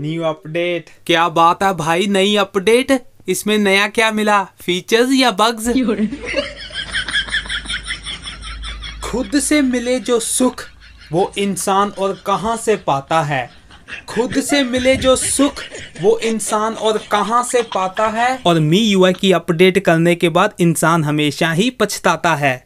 New update. क्या बात है भाई, नई अपडेट। इसमें नया क्या मिला, फीचर्स या बग्स? खुद से मिले जो सुख वो इंसान और कहां से पाता है। खुद से मिले जो सुख वो इंसान और कहां से पाता है। और MIUI की अपडेट करने के बाद इंसान हमेशा ही पछताता है।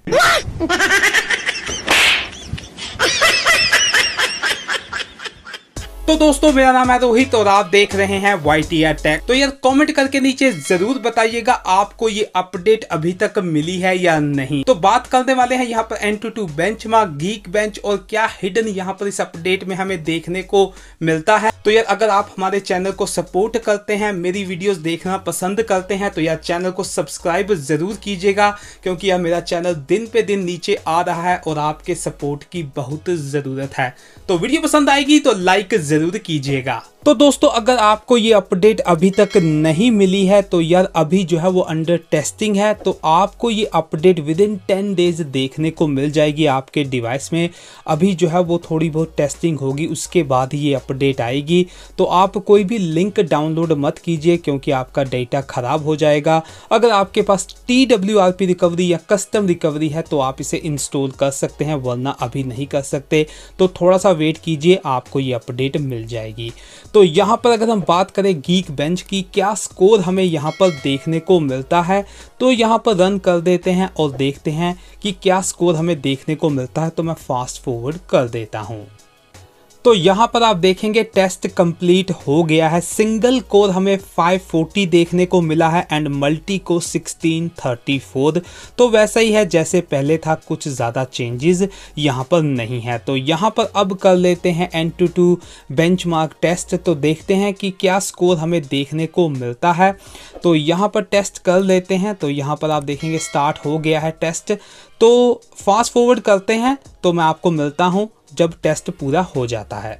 तो दोस्तों, मेरा नाम है रोहित और आप देख रहे हैं YTR टेक। तो यार कमेंट करके नीचे जरूर बताइएगा आपको ये अपडेट अभी तक मिली है या नहीं। तो बात करने वाले हैं यहाँ पर AnTuTu बेंचमार्क, Geekbench और क्या हिडन यहाँ पर इस अपडेट में हमें देखने को मिलता है। तो यार अगर आप हमारे चैनल को सपोर्ट करते हैं, मेरी वीडियोस देखना पसंद करते हैं, तो यार चैनल को सब्सक्राइब जरूर कीजिएगा, क्योंकि यार मेरा चैनल दिन पे दिन नीचे आ रहा है और आपके सपोर्ट की बहुत जरूरत है। तो वीडियो पसंद आएगी तो लाइक जरूर कीजिएगा। तो दोस्तों, अगर आपको ये अपडेट अभी तक नहीं मिली है तो यार अभी जो है वो अंडर टेस्टिंग है। तो आपको ये अपडेट विद इन 10 डेज देखने को मिल जाएगी आपके डिवाइस में। अभी जो है वो थोड़ी बहुत टेस्टिंग होगी, उसके बाद ये अपडेट आएगी। तो आप कोई भी लिंक डाउनलोड मत कीजिए, क्योंकि आपका डेटा खराब हो जाएगा। अगर आपके पास TWRP रिकवरी या कस्टम रिकवरी है तो आप इसे इंस्टॉल कर सकते हैं, वरना अभी नहीं कर सकते। तो थोड़ा सा वेट कीजिए, आपको ये अपडेट मिल जाएगी। तो यहाँ पर अगर हम बात करें Geekbench की, क्या स्कोर हमें यहाँ पर देखने को मिलता है, तो यहाँ पर रन कर देते हैं और देखते हैं कि क्या स्कोर हमें देखने को मिलता है। तो मैं फास्ट फॉरवर्ड कर देता हूँ। तो यहाँ पर आप देखेंगे टेस्ट कंप्लीट हो गया है। सिंगल कोर हमें 540 देखने को मिला है एंड मल्टी को 1634। तो वैसा ही है जैसे पहले था, कुछ ज़्यादा चेंजेस यहाँ पर नहीं है। तो यहाँ पर अब कर लेते हैं AnTuTu बेंचमार्क टेस्ट। तो देखते हैं कि क्या स्कोर हमें देखने को मिलता है। तो यहाँ पर टेस्ट कर लेते हैं। तो यहाँ पर आप देखेंगे स्टार्ट हो गया है टेस्ट। तो फास्ट फॉरवर्ड करते हैं, तो मैं आपको मिलता हूँ जब टेस्ट पूरा हो जाता है।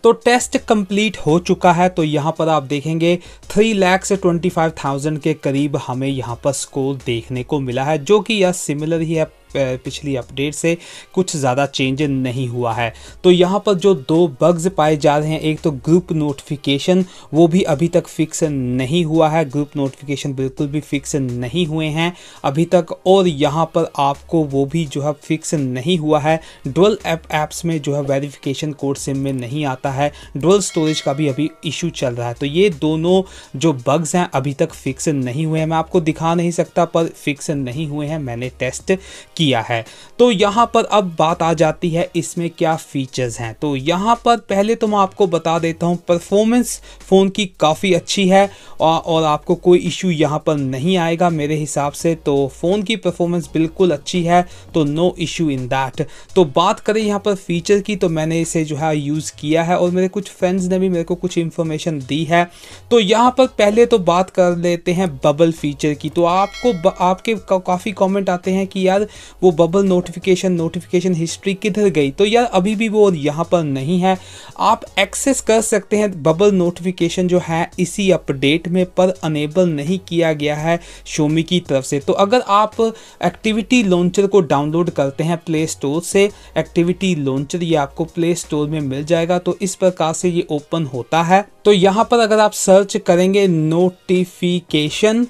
तो टेस्ट कंप्लीट हो चुका है। तो यहाँ पर आप देखेंगे 3,25,000 के करीब हमें यहाँ पर स्कोर देखने को मिला है, जो कि यह सिमिलर ही है पिछली अपडेट से, कुछ ज़्यादा चेंज नहीं हुआ है। तो यहाँ पर जो 2 बग्स पाए जा रहे हैं, एक तो ग्रुप नोटिफिकेशन, वो भी अभी तक फिक्स नहीं हुआ है। ग्रुप नोटिफिकेशन बिल्कुल भी फिक्स नहीं हुए हैं अभी तक। और यहाँ पर आपको वो भी जो है फिक्स नहीं हुआ है। डुअल ऐप्स में जो है वेरिफिकेशन कोड सिम में नहीं आता है। डुअल स्टोरेज का भी अभी इशू चल रहा है। तो ये दोनों जो बग्स हैं अभी तक फिक्स नहीं हुए हैं। मैं आपको दिखा नहीं सकता, पर फिक्स नहीं हुए हैं, मैंने टेस्ट किया है। तो यहाँ पर अब बात आ जाती है इसमें क्या फीचर्स हैं। तो यहाँ पर पहले तो मैं आपको बता देता हूँ, परफॉर्मेंस फ़ोन की काफ़ी अच्छी है और आपको कोई इशू यहाँ पर नहीं आएगा मेरे हिसाब से। तो फ़ोन की परफॉर्मेंस बिल्कुल अच्छी है, तो नो इशू इन दैट। तो बात करें यहाँ पर फीचर की, तो मैंने इसे जो है यूज़ किया है और मेरे कुछ फ्रेंड्स ने भी मेरे को कुछ इन्फॉर्मेशन दी है। तो यहाँ पर पहले तो बात कर लेते हैं बबल फीचर की। तो आपको आपके काफ़ी कॉमेंट आते हैं कि यार वो बबल नोटिफिकेशन हिस्ट्री किधर गई। तो यार अभी भी वो यहाँ पर नहीं है। आप एक्सेस कर सकते हैं बबल नोटिफिकेशन जो है इसी अपडेट में, पर अनेबल नहीं किया गया है Xiaomi की तरफ से। तो अगर आप एक्टिविटी लॉन्चर को डाउनलोड करते हैं प्ले स्टोर से, एक्टिविटी लॉन्चर ये आपको प्ले स्टोर में मिल जाएगा। तो इस प्रकार से ये ओपन होता है। तो यहाँ पर अगर आप सर्च करेंगे नोटिफिकेशन,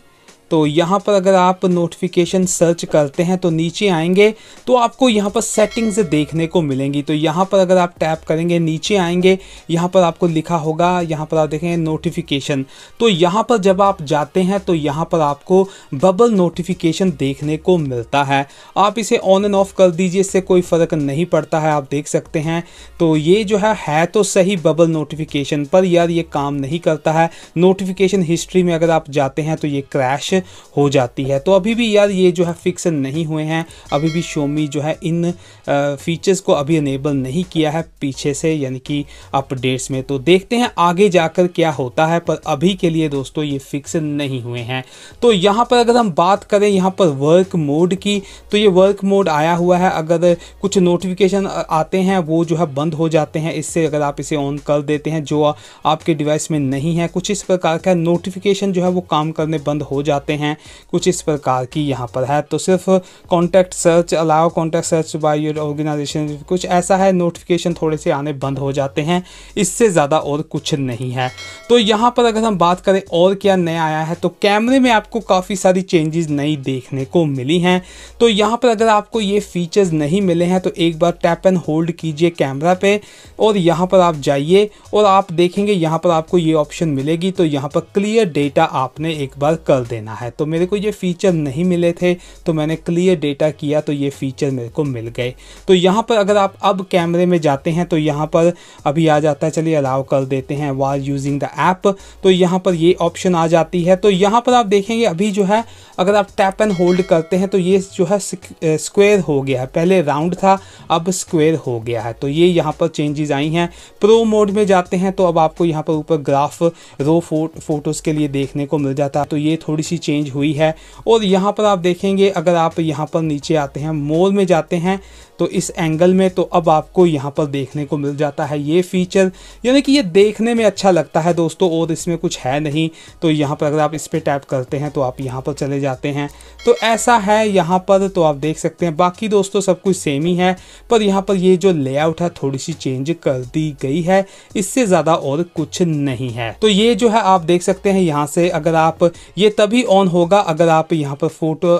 तो यहाँ पर अगर आप नोटिफिकेशन सर्च करते हैं तो नीचे आएंगे तो आपको यहाँ पर सेटिंग्स देखने को मिलेंगी। तो यहाँ पर अगर आप टैप करेंगे, नीचे आएंगे, यहाँ पर आपको लिखा होगा, यहाँ पर आप देखेंगे नोटिफिकेशन। तो यहाँ पर जब आप जाते हैं तो यहाँ पर आपको बबल नोटिफिकेशन देखने को मिलता है। आप इसे ऑन एंड ऑफ कर दीजिए, इससे कोई फ़र्क नहीं पड़ता है, आप देख सकते हैं। तो ये जो है तो सही बबल नोटिफिकेशन, पर यार ये काम नहीं करता है। नोटिफिकेशन हिस्ट्री में अगर आप जाते हैं तो ये क्रैश हो जाती है। तो अभी भी यार ये जो है फिक्स नहीं हुए हैं। अभी भी Xiaomi जो है इन फीचर्स को अभी अनेबल नहीं किया है पीछे से, यानी कि अपडेट्स में। तो देखते हैं आगे जाकर क्या होता है, पर अभी के लिए दोस्तों ये फिक्स नहीं हुए हैं। तो यहाँ पर अगर हम बात करें यहाँ पर वर्क मोड की, तो ये वर्क मोड आया हुआ है। अगर कुछ नोटिफिकेशन आते हैं वो जो है बंद हो जाते हैं इससे, अगर आप इसे ऑन कर देते हैं जो आपके डिवाइस में नहीं है। कुछ इस प्रकार का नोटिफिकेशन जो है वो काम करने बंद हो जाते सकते हैं, कुछ इस प्रकार की यहाँ पर है। तो सिर्फ contact search, allow contact search by your organisation, कुछ ऐसा है। नोटिफिकेशन थोड़े से आने बंद हो जाते हैं, इससे ज़्यादा और कुछ नहीं है। तो यहाँ पर अगर हम बात करें और क्या नया आया है, तो कैमरे में आपको काफ़ी सारी चेंजेस नई देखने को मिली हैं। तो यहाँ पर अगर आपको ये फीचर्स नहीं मिले हैं तो एक बार टैप एंड होल्ड कीजिए कैमरा पे और यहाँ पर आप जाइए और आप देखेंगे यहाँ पर आपको ये ऑप्शन मिलेगी। तो यहाँ पर क्लियर डेटा आपने एक बार कर देना है। तो मेरे को ये फीचर नहीं मिले थे तो मैंने क्लियर डेटा किया तो ये फीचर मेरे को मिल गए। तो यहाँ पर अगर आप अब कैमरे में जाते हैं तो यहाँ पर अभी आ जाता है, चलिए अलाउ कर देते हैं व्हाइल यूजिंग द ऐप। तो यहाँ पर ये ऑप्शन आ जाती है। तो यहाँ पर आप देखेंगे अभी जो है अगर आप टैप एंड होल्ड करते हैं तो ये जो है स्क्वायर हो गया है, पहले राउंड था अब स्क्वायर हो गया है। तो ये यहाँ पर चेंजेस आई हैं। प्रो मोड में जाते हैं तो अब आपको यहाँ पर ऊपर ग्राफ रो फोटोज़ के लिए देखने को मिल जाता है। तो ये थोड़ी सी चेंज हुई है। और यहाँ पर आप देखेंगे अगर आप यहाँ पर नीचे आते हैं, मोर में जाते हैं तो इस एंगल में, तो अब आपको यहाँ पर देखने को मिल जाता है ये फीचर, यानी कि ये देखने में अच्छा लगता है दोस्तों और इसमें कुछ है नहीं। तो यहाँ पर अगर आप इस पर टैप करते हैं तो आप यहाँ पर चले जाते हैं। तो ऐसा है यहाँ पर, तो आप देख सकते हैं। बाकी दोस्तों सब कुछ सेम ही है, पर यहाँ पर ये जो लेआउट है थोड़ी सी चेंज कर दी गई है, इससे ज़्यादा और कुछ नहीं है। तो ये जो है आप देख सकते हैं यहाँ से, अगर आप ये तभी ऑन होगा अगर आप यहाँ पर फोटो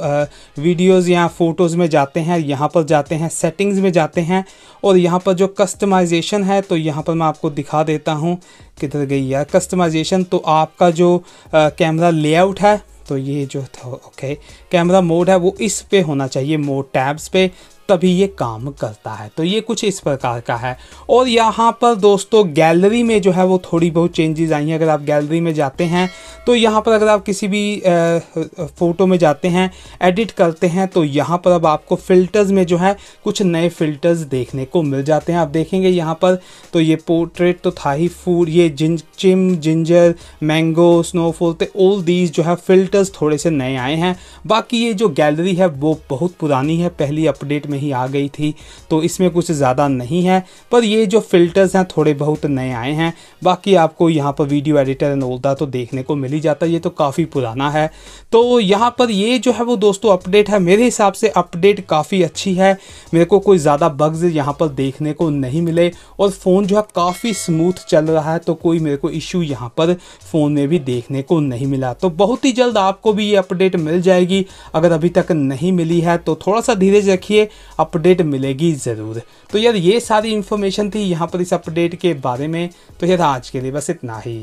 वीडियोज़ या फोटोज़ में जाते हैं, यहाँ पर जाते हैं सेटिंग्स में जाते हैं और यहाँ पर जो कस्टमाइजेशन है तो यहाँ पर मैं आपको दिखा देता हूँ, किधर गई यार कस्टमाइजेशन। तो आपका जो कैमरा लेआउट है तो ये जो था ओके कैमरा मोड है वो इस पे होना चाहिए, मोड टैब्स पे, तभी ये काम करता है। तो ये कुछ इस प्रकार का है। और यहाँ पर दोस्तों गैलरी में जो है वो थोड़ी बहुत चेंजेस आई हैं। अगर आप गैलरी में जाते हैं तो यहाँ पर अगर आप किसी भी फ़ोटो में जाते हैं, एडिट करते हैं, तो यहाँ पर अब आपको फ़िल्टर्स में जो है कुछ नए फ़िल्टर्स देखने को मिल जाते हैं। आप देखेंगे यहाँ पर तो ये पोर्ट्रेट तो था ही, फूड, ये जिंजर, मैंगो, स्नोफॉल, तो ऑल दीज जो है फ़िल्टर्स थोड़े से नए आए हैं। बाकी ये जो गैलरी है वो बहुत पुरानी है, पहली अपडेट में ही आ गई थी, तो इसमें कुछ ज़्यादा नहीं है। पर ये जो फ़िल्टर्स हैं थोड़े बहुत नए आए हैं। बाकी आपको यहाँ पर video editor and all that तो देखने को मिल ही जाता है, ये तो काफ़ी पुराना है। तो यहाँ पर ये जो है वो दोस्तों अपडेट है, मेरे हिसाब से अपडेट काफ़ी अच्छी है। मेरे को कोई ज़्यादा बग्स यहाँ पर देखने को नहीं मिले और फ़ोन जो है काफ़ी स्मूथ चल रहा है, तो कोई मेरे को इशू यहाँ पर फ़ोन में भी देखने को नहीं मिला। तो बहुत ही जल्द आपको भी ये अपडेट मिल जाएगी। अगर अभी तक नहीं मिली है तो थोड़ा सा धीरज रखिए, अपडेट मिलेगी ज़रूर। तो यार ये सारी इन्फॉर्मेशन थी यहाँ पर इस अपडेट के बारे में। तो यार आज के लिए बस इतना ही।